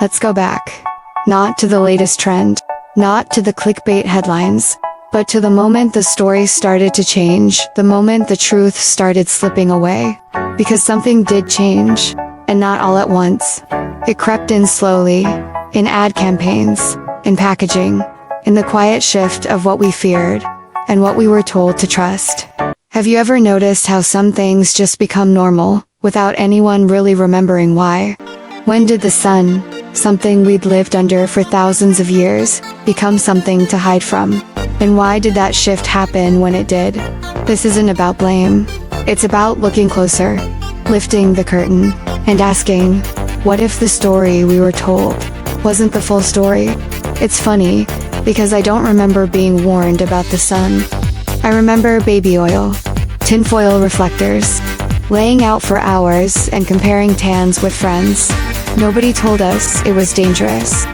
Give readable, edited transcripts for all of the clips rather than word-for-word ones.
Let's go back. Not to the latest trend, not to the clickbait headlines, but to the moment the story started to change, the moment the truth started slipping away. Because something did change, and not all at once. It crept in slowly, in ad campaigns, in packaging, in the quiet shift of what we feared, and what we were told to trust. Have you ever noticed how some things just become normal, without anyone really remembering why? When did the sun, something we'd lived under for thousands of years, become something to hide from? And why did that shift happen when it did? This isn't about blame. It's about looking closer, lifting the curtain, and asking, what if the story we were told wasn't the full story? It's funny, because I don't remember being warned about the sun. I remember baby oil, tinfoil reflectors, laying out for hours and comparing tans with friends. Nobody told us it was dangerous.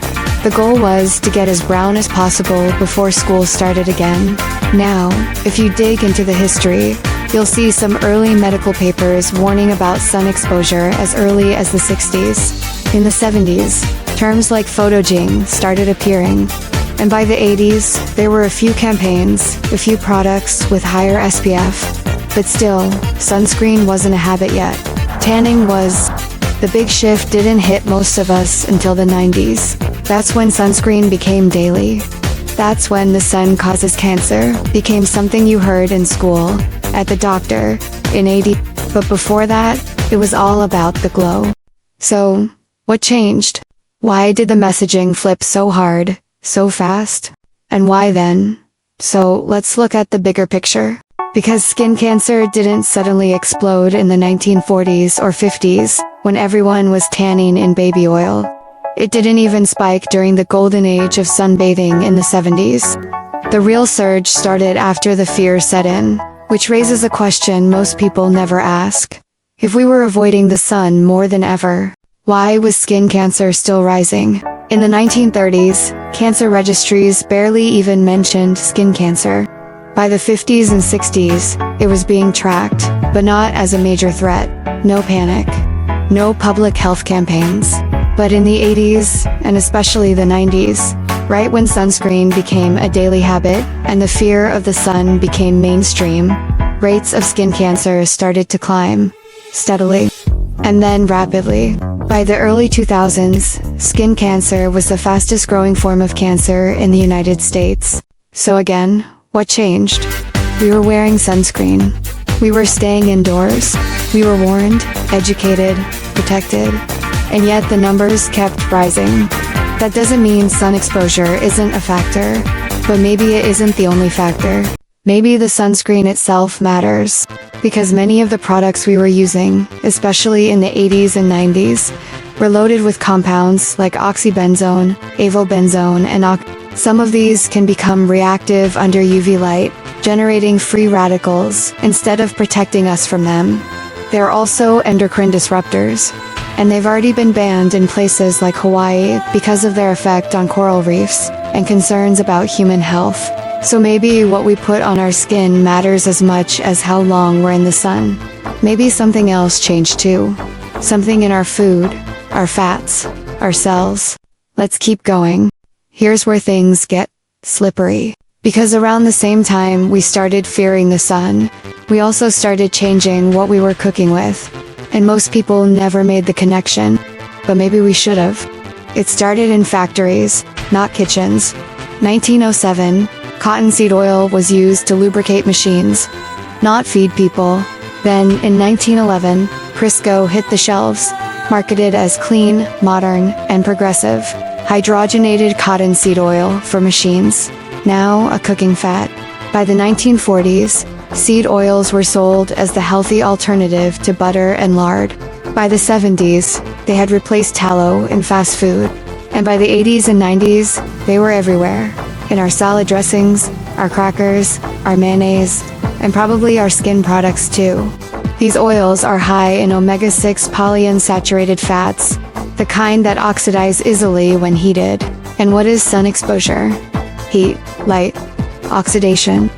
The goal was to get as brown as possible before school started again. Now, if you dig into the history, you'll see some early medical papers warning about sun exposure as early as the 60s. In the 70s, terms like photogene started appearing. And by the 80s, there were a few campaigns, a few products with higher SPF. But still, sunscreen wasn't a habit yet. Tanning was. The big shift didn't hit most of us until the 90s. That's when sunscreen became daily. That's when the sun causes cancer became something you heard in school, at the doctor, in AD. But before that, it was all about the glow. So, what changed? Why did the messaging flip so hard, so fast? And why then? So, let's look at the bigger picture. Because skin cancer didn't suddenly explode in the 1940s or 50s, when everyone was tanning in baby oil. It didn't even spike during the golden age of sunbathing in the 70s. The real surge started after the fear set in, which raises a question most people never ask. If we were avoiding the sun more than ever, why was skin cancer still rising? In the 1930s, cancer registries barely even mentioned skin cancer. By the 50s and 60s, it was being tracked, but not as a major threat. No panic. No public health campaigns. But in the 80s, and especially the 90s, right when sunscreen became a daily habit, and the fear of the sun became mainstream, rates of skin cancer started to climb. Steadily. And then rapidly. By the early 2000s, skin cancer was the fastest growing form of cancer in the United States. So again, what changed? We were wearing sunscreen. We were staying indoors. We were warned, educated, protected. And yet the numbers kept rising. That doesn't mean sun exposure isn't a factor, but maybe it isn't the only factor. Maybe the sunscreen itself matters. Because many of the products we were using, especially in the 80s and 90s, were loaded with compounds like oxybenzone, avobenzone, and some of these can become reactive under UV light, generating free radicals instead of protecting us from them. They're also endocrine disruptors, and they've already been banned in places like Hawaii because of their effect on coral reefs and concerns about human health. So maybe what we put on our skin matters as much as how long we're in the sun. Maybe something else changed too. Something in our food, our fats, our cells. Let's keep going. Here's where things get slippery. Because around the same time we started fearing the sun, we also started changing what we were cooking with. And most people never made the connection. But maybe we should have. It started in factories, not kitchens. 1907, cottonseed oil was used to lubricate machines, not feed people. Then, in 1911, Crisco hit the shelves, marketed as clean, modern, and progressive. Hydrogenated cottonseed oil for machines, now a cooking fat. By the 1940s, seed oils were sold as the healthy alternative to butter and lard. By the 70s, they had replaced tallow in fast food. And by the 80s and 90s, they were everywhere. In our salad dressings, our crackers, our mayonnaise, and probably our skin products too. These oils are high in omega-6 polyunsaturated fats, the kind that oxidize easily when heated. And what is sun exposure? Heat, light, oxidation.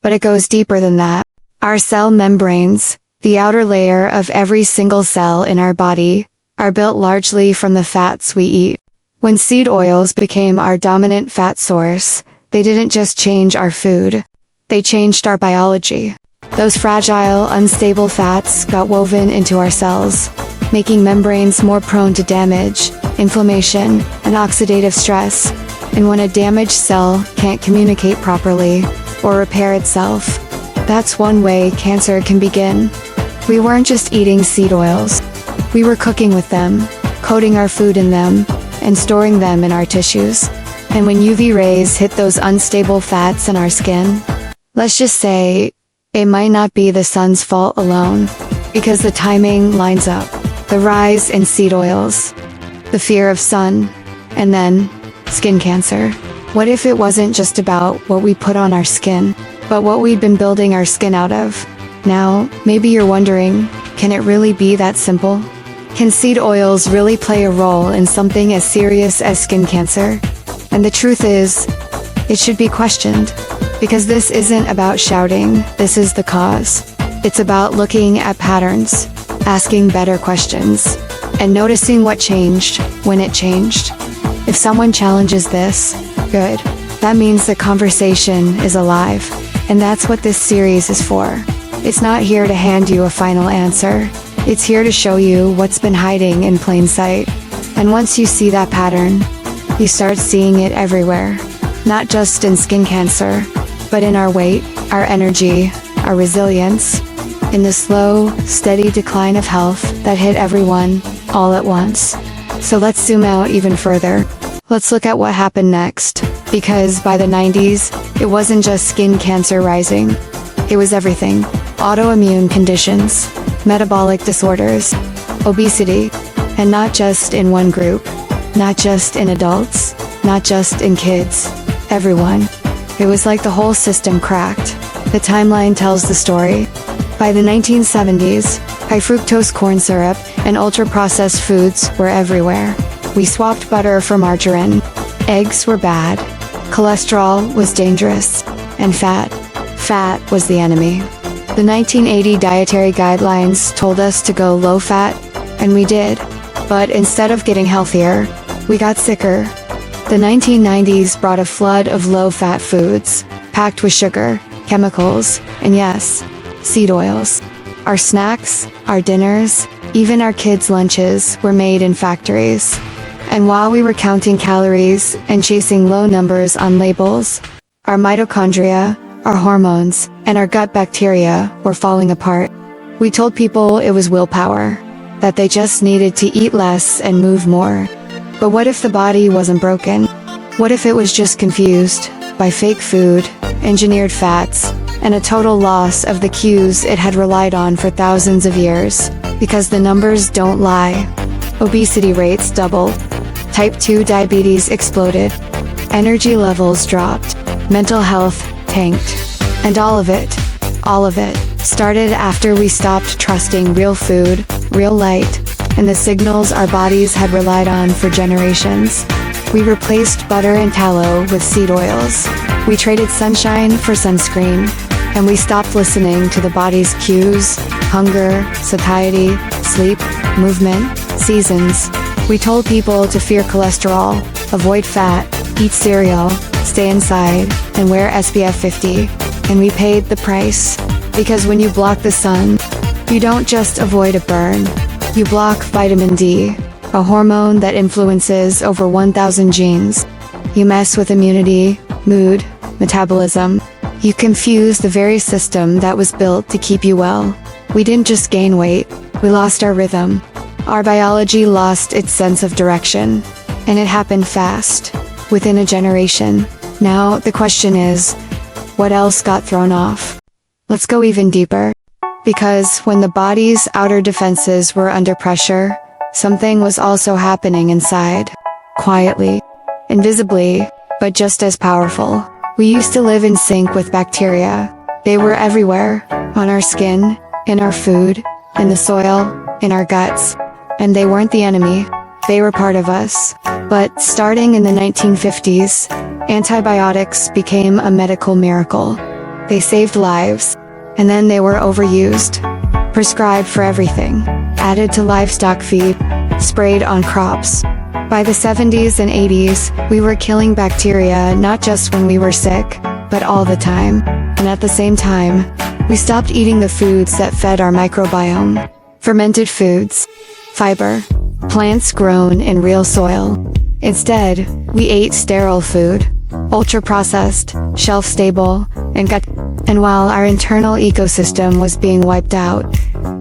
But it goes deeper than that. Our cell membranes, the outer layer of every single cell in our body, are built largely from the fats we eat. When seed oils became our dominant fat source, they didn't just change our food. They changed our biology. Those fragile, unstable fats got woven into our cells, making membranes more prone to damage, inflammation, and oxidative stress. And when a damaged cell can't communicate properly or repair itself, that's one way cancer can begin. We weren't just eating seed oils. We were cooking with them, coating our food in them, and storing them in our tissues. And when UV rays hit those unstable fats in our skin, let's just say, it might not be the sun's fault alone, because the timing lines up. The rise in seed oils, the fear of sun, and then skin cancer. What if it wasn't just about what we put on our skin, but what we'd been building our skin out of? Now, maybe you're wondering, can it really be that simple? Can seed oils really play a role in something as serious as skin cancer? And the truth is, it should be questioned. Because this isn't about shouting, this is the cause. It's about looking at patterns, asking better questions, and noticing what changed when it changed. If someone challenges this, good. That means the conversation is alive. And that's what this series is for. It's not here to hand you a final answer. It's here to show you what's been hiding in plain sight. And once you see that pattern, you start seeing it everywhere. Not just in skin cancer, but in our weight, our energy, our resilience, in the slow, steady decline of health that hit everyone, all at once. So let's zoom out even further. Let's look at what happened next. Because by the 90s, it wasn't just skin cancer rising. It was everything. Autoimmune conditions, metabolic disorders, obesity, and not just in one group. Not just in adults, not just in kids. Everyone. It was like the whole system cracked. The timeline tells the story. By the 1970s, high fructose corn syrup and ultra-processed foods were everywhere. We swapped butter for margarine. Eggs were bad. Cholesterol was dangerous. And fat was the enemy. The 1980 dietary guidelines told us to go low-fat, and we did. But instead of getting healthier, we got sicker. The 1990s brought a flood of low-fat foods, packed with sugar, chemicals, and yes, seed oils. Our snacks, our dinners, even our kids' lunches were made in factories. And while we were counting calories and chasing low numbers on labels, our mitochondria, our hormones, and our gut bacteria were falling apart. We told people it was willpower, that they just needed to eat less and move more. But what if the body wasn't broken? What if it was just confused by fake food, engineered fats, and a total loss of the cues it had relied on for thousands of years? Because the numbers don't lie. Obesity rates doubled. Type 2 diabetes exploded. Energy levels dropped. Mental health tanked. And all of it started after we stopped trusting real food, real light, and the signals our bodies had relied on for generations. We replaced butter and tallow with seed oils. We traded sunshine for sunscreen, and we stopped listening to the body's cues, hunger, satiety, sleep, movement, seasons. We told people to fear cholesterol, avoid fat, eat cereal, stay inside, and wear SPF 50. And we paid the price. Because when you block the sun, you don't just avoid a burn. You block vitamin D, a hormone that influences over 1,000 genes. You mess with immunity, mood, metabolism. You confuse the very system that was built to keep you well. We didn't just gain weight, we lost our rhythm. Our biology lost its sense of direction. And it happened fast, within a generation. Now, the question is, what else got thrown off? Let's go even deeper. Because when the body's outer defenses were under pressure, something was also happening inside. Quietly, invisibly, but just as powerful. We used to live in sync with bacteria. They were everywhere, on our skin, in our food, in the soil, in our guts. And they weren't the enemy. They were part of us. But starting in the 1950s, antibiotics became a medical miracle. They saved lives. And then they were overused. Prescribed for everything. Added to livestock feed. Sprayed on crops. By the 70s and 80s, we were killing bacteria not just when we were sick, but all the time. And at the same time, we stopped eating the foods that fed our microbiome. Fermented foods, fiber, plants grown in real soil. Instead, we ate sterile food, ultra-processed, shelf-stable, and while our internal ecosystem was being wiped out,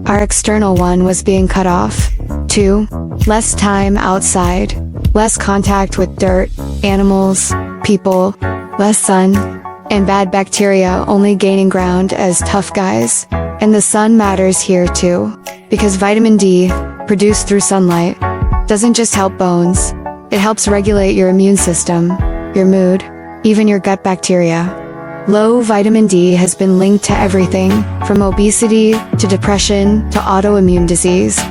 our external one was being cut off. 2. Less time outside, less contact with dirt, animals, people, less sun, and bad bacteria only gaining ground as tough guys. And the sun matters here too, because vitamin D, produced through sunlight, doesn't just help bones, it helps regulate your immune system, your mood, even your gut bacteria. Low vitamin D has been linked to everything, from obesity to depression to autoimmune disease.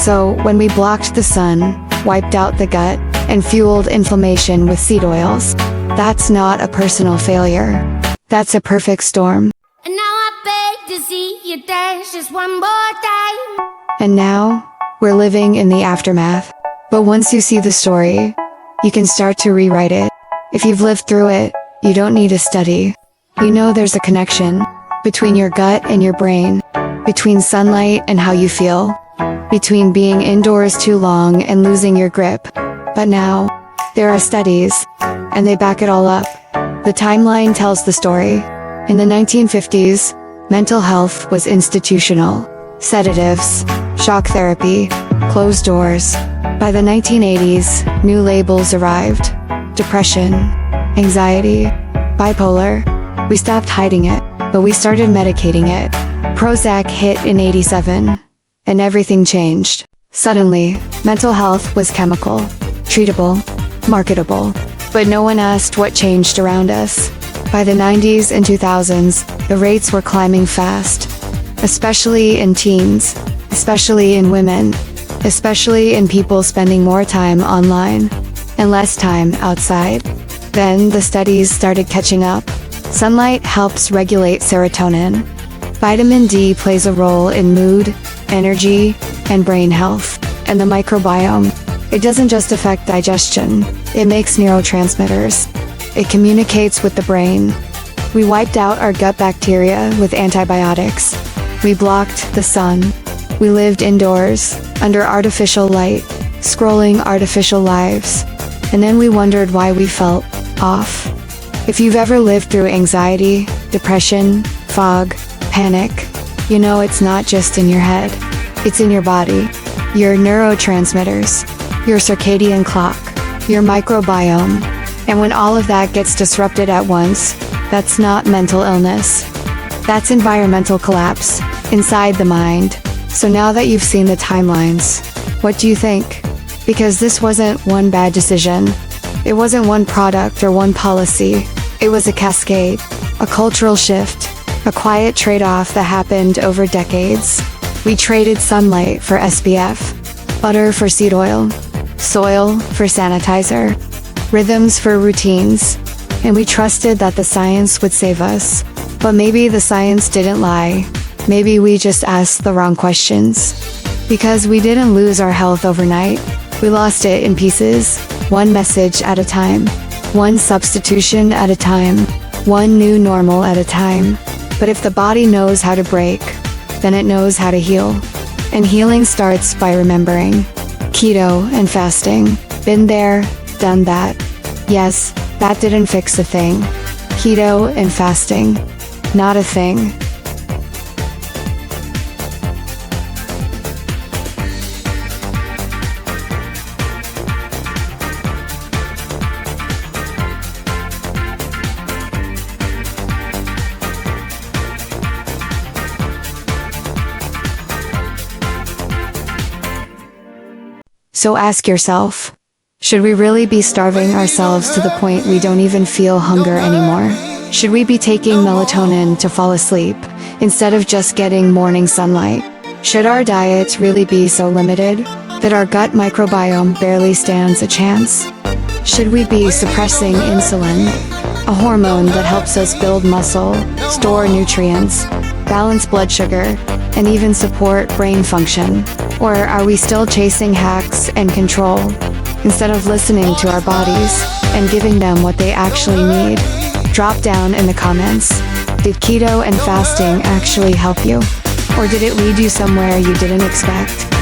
So, when we blocked the sun, wiped out the gut, and fueled inflammation with seed oils, that's not a personal failure. That's a perfect storm. And now I beg to see you dance just one more time. And now, we're living in the aftermath. But once you see the story, you can start to rewrite it. If you've lived through it, you don't need to study. You know there's a connection between your gut and your brain, between sunlight and how you feel, between being indoors too long and losing your grip. But now, there are studies, and they back it all up. The timeline tells the story. In the 1950s, mental health was institutional. Sedatives, shock therapy, closed doors. By the 1980s, new labels arrived. Depression, anxiety, bipolar. We stopped hiding it, but we started medicating it. Prozac hit in '87, and everything changed. Suddenly, mental health was chemical, treatable, marketable. But no one asked what changed around us. By the 90s and 2000s, the rates were climbing fast. Especially in teens, especially in women, especially in people spending more time online and less time outside. Then the studies started catching up. Sunlight helps regulate serotonin. Vitamin D plays a role in mood, energy, and brain health. And the microbiome, it doesn't just affect digestion, it makes neurotransmitters. It communicates with the brain. We wiped out our gut bacteria with antibiotics. We blocked the sun. We lived indoors, under artificial light, scrolling artificial lives. And then we wondered why we felt off. If you've ever lived through anxiety, depression, fog, panic, you know it's not just in your head. It's in your body. Your neurotransmitters, your circadian clock, your microbiome. And when all of that gets disrupted at once, that's not mental illness. That's environmental collapse, inside the mind. So now that you've seen the timelines, what do you think? Because this wasn't one bad decision. It wasn't one product or one policy. It was a cascade, a cultural shift, a quiet trade-off that happened over decades. We traded sunlight for SPF, butter for seed oil, soil for sanitizer, rhythms for routines, and we trusted that the science would save us. But maybe the science didn't lie. Maybe we just asked the wrong questions. Because we didn't lose our health overnight. We lost it in pieces, one message at a time, one substitution at a time, one new normal at a time. But if the body knows how to break, then it knows how to heal. And healing starts by remembering. Keto and fasting. Been there, done that. Yes, that didn't fix a thing. Keto and fasting. Not a thing. So ask yourself, should we really be starving ourselves to the point we don't even feel hunger anymore? Should we be taking melatonin to fall asleep, instead of just getting morning sunlight? Should our diets really be so limited, that our gut microbiome barely stands a chance? Should we be suppressing insulin, a hormone that helps us build muscle, store nutrients, balance blood sugar, and even support brain function? Or are we still chasing hacks and control, instead of listening to our bodies and giving them what they actually need? Drop down in the comments. Did keto and fasting actually help you? Or did it lead you somewhere you didn't expect?